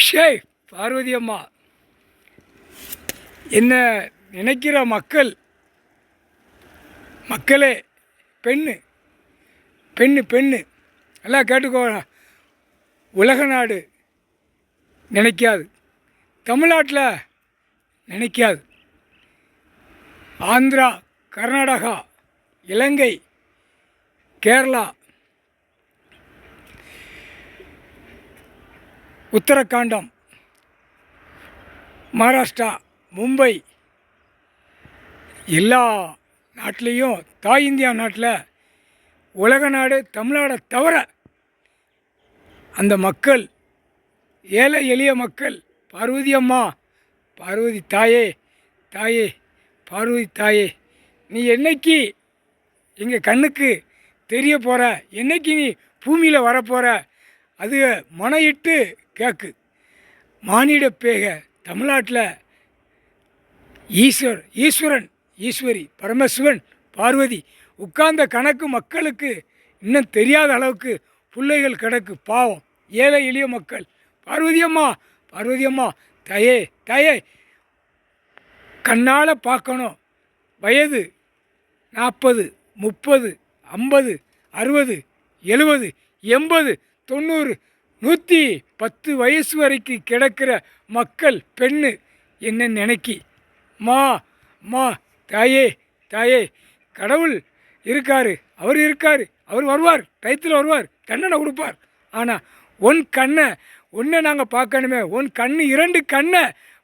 ஷே பார்வதி அம்மா, என்ன நினைக்கிற மக்களே, பெண்ணு பெண்ணு பெண்ணு எல்லாம் கேட்டுக்கோ. உலக நாடு நினைக்காது, தமிழ்நாட்டில் நினைக்காது, ஆந்திரா, கர்நாடகா, இலங்கை, கேரளா, உத்தரகாண்டம், மகாராஷ்டிரா, மும்பை, எல்லா நாட்டிலையும் தாய் இந்தியா நாட்டில் உலக நாடு தமிழ்நாடை தவிர அந்த மக்கள், ஏழை எளிய மக்கள், பார்வதி அம்மா, பார்வதி தாயே, தாயே, பார்வதி தாயே, நீ என்னைக்கு எங்கள் கண்ணுக்கு தெரிய போகிற, என்னைக்கு நீ பூமியில் வரப்போகிற, அது மனையிட்டு கேக்கு. மானிட பேக தமிழ்நாட்டில் ஈஸ்வரன், ஈஸ்வரி, பரமசிவன், பார்வதி உட்கார்ந்த கணக்கு மக்களுக்கு இன்னும் தெரியாத அளவுக்கு பிள்ளைகள் கிடக்கு. பாவம் ஏழை எளிய மக்கள். பார்வதி அம்மா, பார்வதி அம்மா, தாயே, தாயே, கண்ணால் பார்க்கணும். வயது 40, 30, 50, 60, 70, 80, 90, 110 வயசு வரைக்கும் கிடக்கிற மக்கள், பெண்ணு என்ன நினைக்கி. மா மா, தாயே, தாயே, கடவுள் இருக்கார், அவர் இருக்கார், அவர் வருவார், டயத்தில் வருவார், தண்டனை கொடுப்பார். ஆனால் உன் கண்ணை ஒன்றை நாங்கள் பார்க்கணுமே, உன் கண்ணு 2 கண்ணை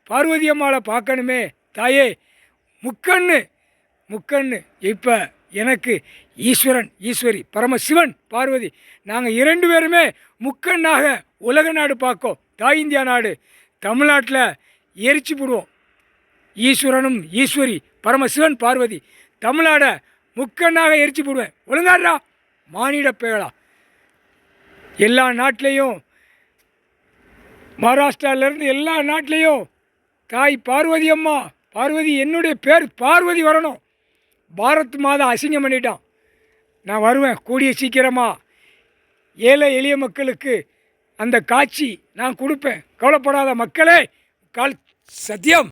பார்வதி அம்மாவை பார்க்கணுமே தாயே. முக்கண்ணு இப்போ எனக்கு ஈஸ்வரன், ஈஸ்வரி, பரமசிவன், பார்வதி நாங்கள் 2 பேருமே முக்கண்ணாக உலக நாடு பார்க்கோம். தாய் இந்தியா நாடு தமிழ்நாட்டில் எரிச்சு போடுவோம். ஈஸ்வரனும் ஈஸ்வரி, பரமசிவன், பார்வதி தமிழ்நாடை முக்கண்ணாக எரிச்சு போடுவேன். ஒழுங்காடுறா மானிட பேகளா. எல்லா நாட்டிலையும், மகாராஷ்டிராவிலேருந்து எல்லா நாட்டிலையும் தாய் பார்வதி அம்மா, பார்வதி, என்னுடைய பேர் பார்வதி வரணும். பாரத் மாதா அசிங்கம் பண்ணிட்டான். நான் வருவேன் கூடிய சீக்கிரமாக. ஏழை எளிய மக்களுக்கு அந்த காட்சி நான் கொடுப்பேன். கவலைப்படாத மக்களே, சத்தியம்.